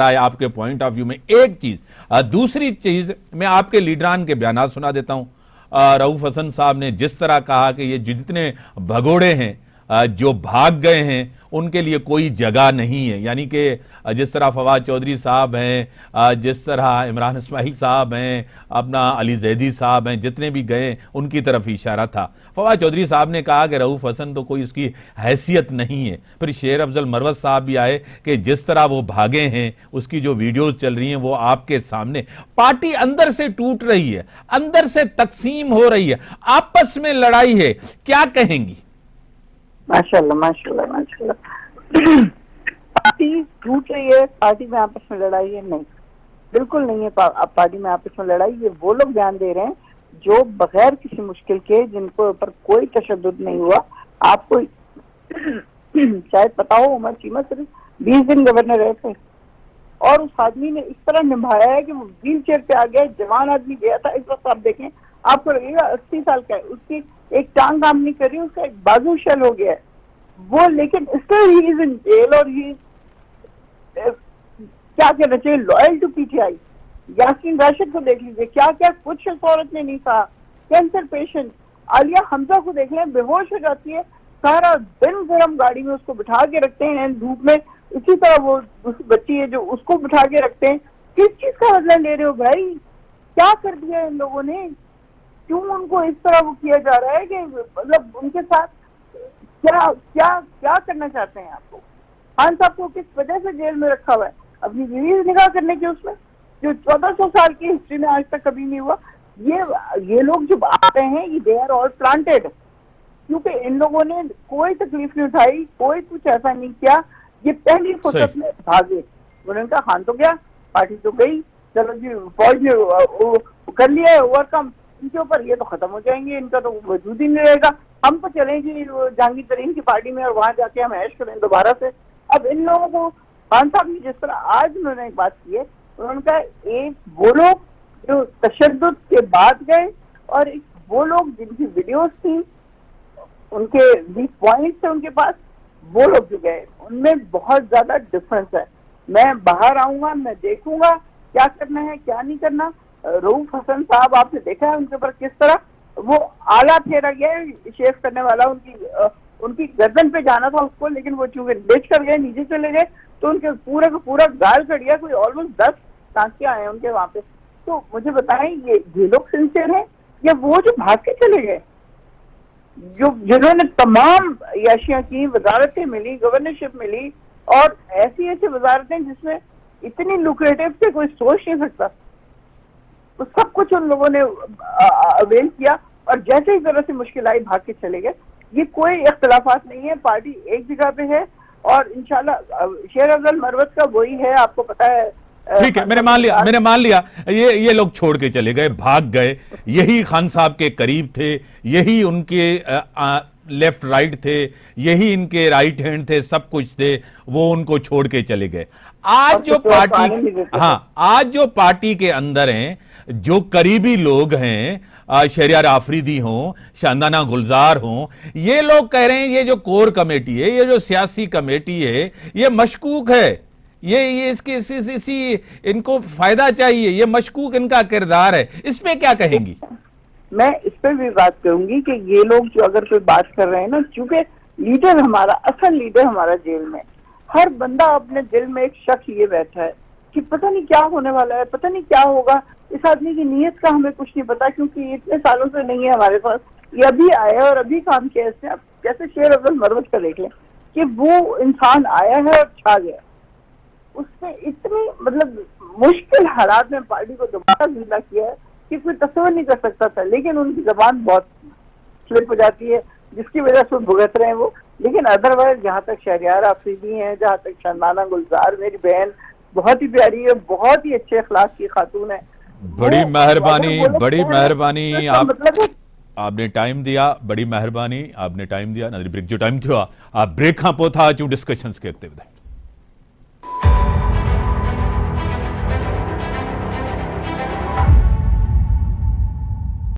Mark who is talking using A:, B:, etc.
A: है आपके point of view में, एक चीज। दूसरी चीज, मैं आपके लीडरान के बयान सुना देता हूं। रऊफ हसन साहब ने जिस तरह कहा कि ये जितने भगोड़े हैं जो भाग गए हैं उनके लिए कोई जगह नहीं है, यानी कि जिस तरह फवाद चौधरी साहब हैं, जिस तरह इमरान इस्माइल साहब हैं, अपना अली जैदी साहब हैं, जितने भी गए उनकी तरफ इशारा था। फवाद चौधरी साहब ने कहा कि रऊफ हसन तो कोई उसकी हैसियत नहीं है। फिर शेर अफजल मरवत साहब भी आए कि जिस तरह वो भागे हैं उसकी जो वीडियोज चल रही हैं वो आपके सामने। पार्टी अंदर से टूट रही है, अंदर से तकसीम हो रही है, आपस में लड़ाई है, क्या कहेंगी?
B: माशाल्लाह माशाल्लाह माशाल्लाह। पार्टी टूट रही है, पार्टी में आपस में लड़ाई है? नहीं, बिल्कुल नहीं है पार्टी में आपस में लड़ाई। ये वो लोग बयान दे रहे हैं जो बगैर किसी मुश्किल के, जिनको ऊपर कोई तशद्दुद नहीं हुआ। आपको शायद पता हो, उमर चीमा सिर्फ 20 दिन गवर्नर रहे थे और उस आदमी ने इस तरह निभाया है कि वो व्हील चेयर पे आ गया, जवान आदमी गया था। इस वक्त आप देखें, आपको लगेगा 80 साल का है, उसकी एक टांग काम नहीं कर रही, उसका एक बाजू शल हो गया है वो, लेकिन still he is in jail और ही क्या कहना चाहिए, loyal to PTI. Yasin Rashid को देख लीजिए, क्या क्या कुछ इस औरत ने नहीं कहा। कैंसर पेशेंट आलिया हमजा को देख लें, बेहोश हो जाती है, सारा दिन गर्म गाड़ी में उसको बिठा के रखते हैं धूप में। इसी तरह वो बच्ची है जो उसको बिठा के रखते हैं। किस चीज का बदला ले रहे हो भाई? क्या कर दिया इन लोगों ने? क्यों उनको इस तरह वो किया जा रहा है कि मतलब उनके साथ क्या क्या क्या करना चाहते हैं आपको? खान साहब को किस वजह से जेल में रखा हुआ है? अपनी रिलीज निकाह करने के उसमें, जो 1400 साल की हिस्ट्री में आज तक कभी नहीं हुआ। ये लोग जब आते हैं, ये दे आर ऑल प्लांटेड, क्योंकि इन लोगों ने कोई तकलीफ नहीं उठाई, कोई कुछ ऐसा नहीं किया। ये पहली फुर्सत में भागे। उन्होंने कहा खान तो गया, पार्टी तो गई, चलो जी फौज ने कर लिया है ओवरकम, इनके ऊपर ये तो खत्म हो जाएंगे, इनका तो वजूद ही नहीं रहेगा। हम तो चलेंगे जहांगीर तरीन की पार्टी में और वहां जाके हम ऐश करें दोबारा से। अब इन लोगों को खान साहब ने जिस तरह आज उन्होंने एक बात की है, उन्होंने कहा एक वो लोग जो तशद्दुद के बाद गए और एक वो लोग जिनकी वीडियोस थी, उनके वीक पॉइंट्स थे उनके पास, वो लोग जो गए, उनमें बहुत ज्यादा डिफरेंस है। मैं बाहर आऊंगा, मैं देखूंगा क्या करना है क्या नहीं करना। रऊफ हसन साहब आपने देखा है उनके ऊपर किस तरह वो आला फेरा गया है, शेव करने वाला उनकी गर्दन पे जाना था उसको, लेकिन वो चूंकि लेट कर गए, नीचे चले गए, तो उनके पूरा का पूरा गाल कट गया। कोई ऑलमोस्ट 10 टांकियां आए उनके वहां पे। तो मुझे बताएं, ये लोग सिंसियर हैं या वो जो भाग के चले गए, जिन्होंने तमाम याशियां की, वजारतें मिली, गवर्नरशिप मिली और ऐसी ऐसी वजारतें जिसमें इतनी लुक्रेटिव से कोई सोच नहीं सकता, तो सब कुछ उन लोगों ने अवेल किया और जैसे ही तरह से मुश्किल आई भाग के चले गए। ये कोई इख्तलाफात नहीं है, पार्टी एक जगह पे है और इंशाल्लाह शेर अफजल मरवत का वही है, आपको पता है।
A: ठीक है, मैंने मान लिया ये लोग छोड़ के चले गए, भाग गए, यही खान साहब के करीब थे, यही उनके लेफ्ट राइट थे, यही इनके राइट हैंड थे, सब कुछ थे, वो उनको छोड़ के चले गए। आज जो पार्टी के अंदर हैं, जो करीबी लोग हैं, शहरियार आफरीदी हों, शांदाना गुलजार हों, ये लोग कह रहे हैं ये जो कोर कमेटी है, ये जो सियासी कमेटी है, ये मशकूक है, ये इसी इनको फायदा चाहिए, ये मशकूक इनका किरदार है। इस पे क्या कहेंगी?
B: मैं इस पे भी बात करूंगी कि ये लोग जो अगर कोई बात कर रहे हैं ना, क्योंकि लीडर हमारा, असल लीडर हमारा जेल में, हर बंदा अपने दिल में एक शक ये बैठा है कि पता नहीं क्या होने वाला है, पता नहीं क्या होगा, इस आदमी की नीयत का हमें कुछ नहीं पता, क्योंकि इतने सालों से नहीं है हमारे पास, ये अभी आया और अभी काम किया इसने। अब जैसे शेर अफजल मरवत का देख लें कि वो इंसान आया है और छा गया, उसने इतनी मतलब मुश्किल हालात में पार्टी को दोबारा जिंदा किया है कि कोई तस्वीर नहीं कर सकता था, लेकिन उनकी जबान बहुत स्लिप हो जाती है जिसकी वजह से भुगत रहे हैं वो। लेकिन अदरवाइज जहाँ तक शहरियार आफरीदी हैं, जहाँ तक शांदाना गुलजार मेरी बहन बहुत ही प्यारी है, बहुत ही अच्छे अखलाक की खातून है।
A: बड़ी मेहरबानी आपने टाइम दिया, बड़ी मेहरबानी आपने टाइम दिया। नाज़रीन, ब्रेक जो टाइम थियो, आप ब्रेक खां पोइ था अचूं डिस्कशन्स के अॻिते वधायूं।